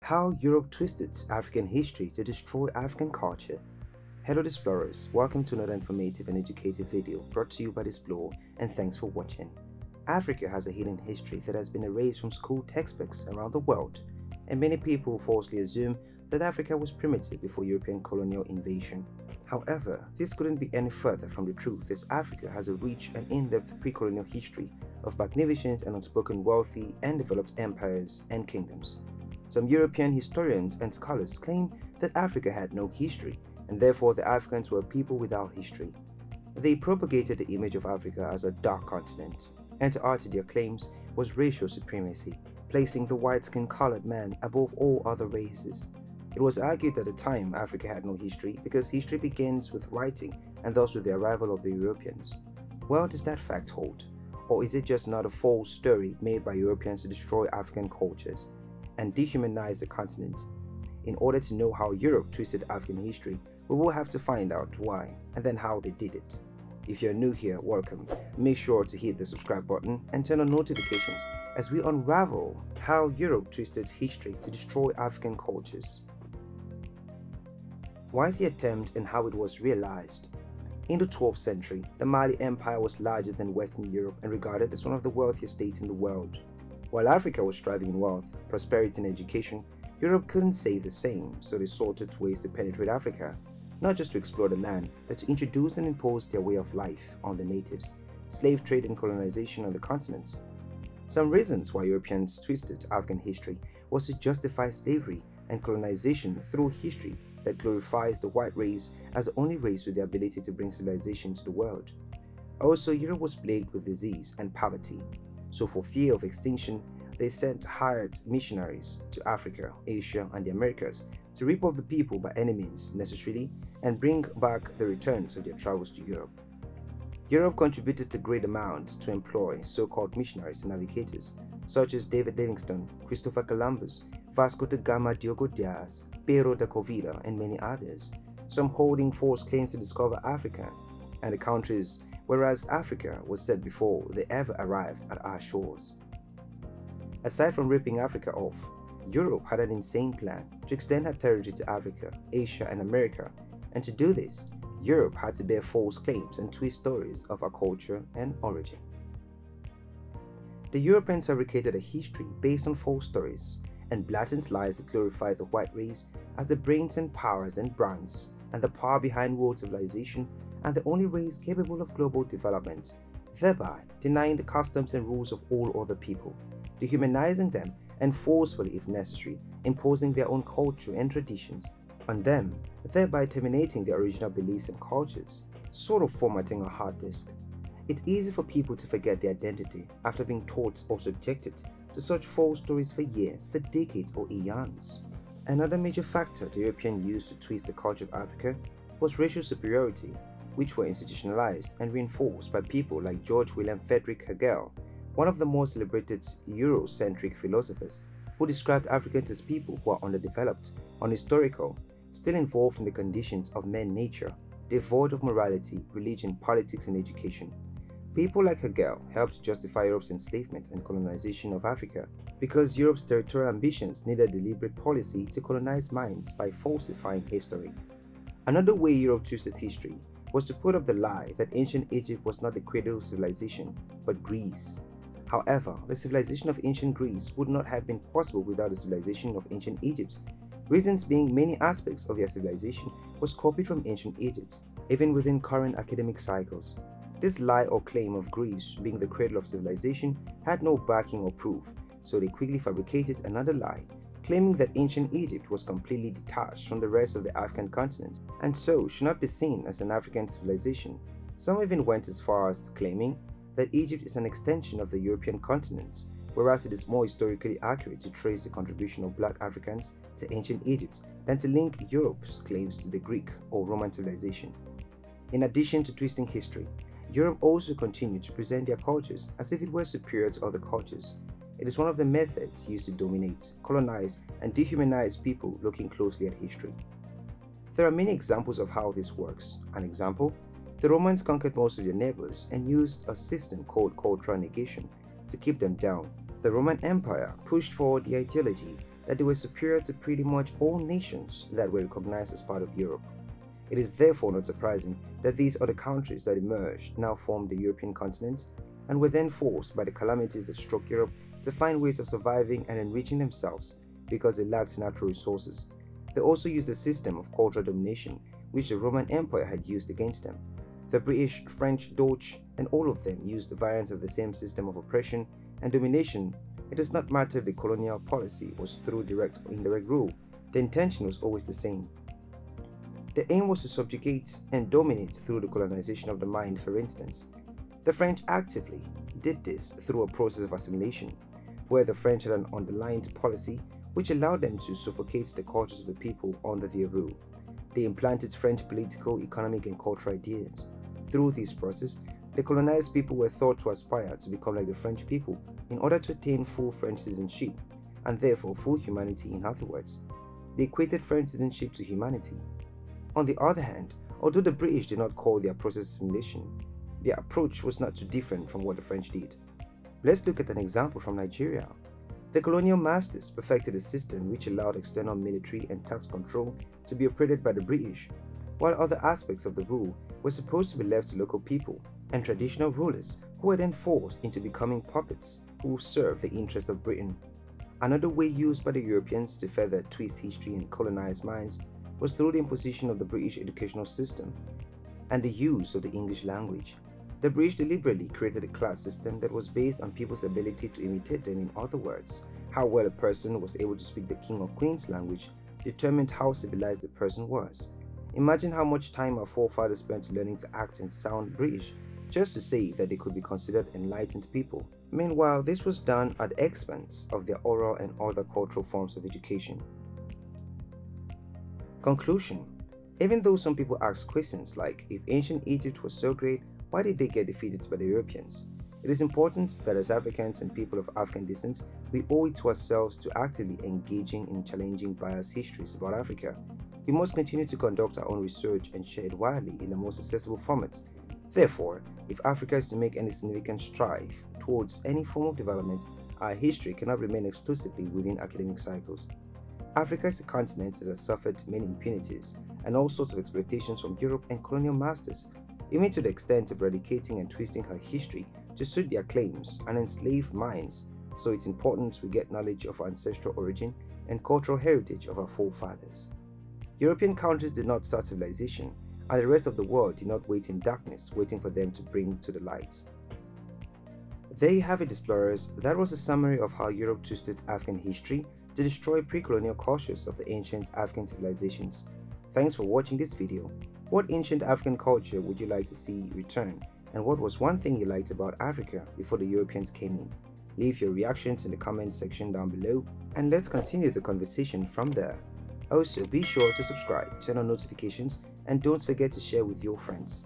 How Europe twisted African history to destroy African culture. Hello explorers, welcome to another informative and educative video brought to you by Explore, and thanks for watching. Africa has a hidden history that has been erased from school textbooks around the world, and many people falsely assume that Africa was primitive before European colonial invasion. However, this couldn't be any further from the truth, as Africa has a rich and in-depth pre-colonial history of magnificent and unspoken wealthy and developed empires and kingdoms. Some European historians and scholars claim that Africa had no history, and therefore the Africans were a people without history. They propagated the image of Africa as a dark continent, and to add to their claims was racial supremacy, placing the white-skinned colored man above all other races. It was argued at the time Africa had no history because history begins with writing and thus with the arrival of the Europeans. Well, does that fact hold? Or is it just another false story made by Europeans to destroy African cultures and dehumanize the continent? In order to know how Europe twisted African history, we will have to find out why and then how they did it. If you're new here, welcome. Make sure to hit the subscribe button and turn on notifications as we unravel how Europe twisted history to destroy African cultures. Why the attempt and how it was realized. In the 12th century, the Mali Empire was larger than Western Europe and regarded as one of the wealthiest states in the world. While Africa was thriving in wealth, prosperity and education, Europe couldn't say the same, so they sought out ways to penetrate Africa, not just to explore the land, but to introduce and impose their way of life on the natives, slave trade and colonization on the continent. Some reasons why Europeans twisted African history was to justify slavery and colonization through history that glorifies the white race as the only race with the ability to bring civilization to the world. Also, Europe was plagued with disease and poverty, so for fear of extinction, they sent hired missionaries to Africa, Asia, and the Americas to rip off the people by any means necessary and bring back the returns of their travels to Europe. Europe contributed a great amount to employ so-called missionaries and navigators, such as David Livingstone, Christopher Columbus, Vasco da Gama, Diogo Diaz, Pero da Covida, and many others, some holding false claims to discover Africa and the countries, whereas Africa was set before they ever arrived at our shores. Aside from ripping Africa off, Europe had an insane plan to extend her territory to Africa, Asia, and America, and to do this, Europe had to bear false claims and twist stories of her culture and origin. The Europeans fabricated a history based on false stories and blatant lies that glorify the white race as the brains and powers and brands and the power behind world civilization and the only race capable of global development, thereby denying the customs and rules of all other people, dehumanizing them and forcefully, if necessary, imposing their own culture and traditions on them, thereby terminating their original beliefs and cultures, sort of formatting a hard disk. It's easy for people to forget their identity after being taught or subjected to such false stories for years, for decades or eons. Another major factor the Europeans used to twist the culture of Africa was racial superiority, which were institutionalized and reinforced by people like George William Friedrich Hegel, one of the most celebrated Eurocentric philosophers, who described Africans as people who are underdeveloped, unhistorical, still involved in the conditions of man-nature, devoid of morality, religion, politics, and education. People like Hegel helped to justify Europe's enslavement and colonization of Africa because Europe's territorial ambitions needed deliberate policy to colonize minds by falsifying history. Another way Europe twisted history was to put up the lie that ancient Egypt was not the cradle of civilization, but Greece. However, the civilization of ancient Greece would not have been possible without the civilization of ancient Egypt, reasons being many aspects of their civilization was copied from ancient Egypt, even within current academic cycles. This lie or claim of Greece being the cradle of civilization had no backing or proof, so they quickly fabricated another lie, claiming that ancient Egypt was completely detached from the rest of the African continent, and so should not be seen as an African civilization. Some even went as far as claiming that Egypt is an extension of the European continent, whereas it is more historically accurate to trace the contribution of black Africans to ancient Egypt than to link Europe's claims to the Greek or Roman civilization. In addition to twisting history, Europe also continued to present their cultures as if it were superior to other cultures. It is one of the methods used to dominate, colonize, and dehumanize people looking closely at history. There are many examples of how this works. An example: the Romans conquered most of their neighbors and used a system called cultural negation to keep them down. The Roman Empire pushed forward the ideology that they were superior to pretty much all nations that were recognized as part of Europe. It is therefore not surprising that these other countries that emerged now formed the European continent and were then forced by the calamities that struck Europe to find ways of surviving and enriching themselves because they lacked natural resources. They also used a system of cultural domination which the Roman Empire had used against them. The British, French, Dutch, and all of them used variants of the same system of oppression and domination. It does not matter if the colonial policy was through direct or indirect rule, the intention was always the same. The aim was to subjugate and dominate through the colonization of the mind, for instance. The French actively did this through a process of assimilation, where the French had an underlined policy which allowed them to suffocate the cultures of the people under their rule. They implanted French political, economic, and cultural ideas. Through this process, the colonized people were thought to aspire to become like the French people in order to attain full French citizenship, and therefore full humanity in other words. They equated French citizenship to humanity. On the other hand, although the British did not call their process assimilation, their approach was not too different from what the French did. Let's look at an example from Nigeria. The colonial masters perfected a system which allowed external military and tax control to be operated by the British, while other aspects of the rule were supposed to be left to local people and traditional rulers who were then forced into becoming puppets who served the interests of Britain. Another way used by the Europeans to further twist history and colonize minds was through the imposition of the British educational system and the use of the English language. The British deliberately created a class system that was based on people's ability to imitate them. In other words, how well a person was able to speak the king or queen's language determined how civilized the person was. Imagine how much time our forefathers spent learning to act and sound British just to say that they could be considered enlightened people. Meanwhile, this was done at the expense of their oral and other cultural forms of education. Conclusion: even though some people ask questions like, if ancient Egypt was so great, why did they get defeated by the Europeans? It is important that as Africans and people of African descent, we owe it to ourselves to actively engaging in challenging biased histories about Africa. We must continue to conduct our own research and share it widely in the most accessible formats. Therefore, if Africa is to make any significant strive towards any form of development, our history cannot remain exclusively within academic cycles. Africa is a continent that has suffered many impunities and all sorts of exploitations from Europe and colonial masters, even to the extent of eradicating and twisting her history to suit their claims and enslave minds. So it's important we get knowledge of our ancestral origin and cultural heritage of our forefathers. European countries did not start civilization, and the rest of the world did not wait in darkness, waiting for them to bring to the light. There you have it, explorers. That was a summary of how Europe twisted African history to destroy pre-colonial cultures of the ancient African civilizations. Thanks for watching this video. What ancient African culture would you like to see return? And what was one thing you liked about Africa before the Europeans came in? Leave your reactions in the comments section down below, and let's continue the conversation from there. Also, be sure to subscribe, turn on notifications, and don't forget to share with your friends.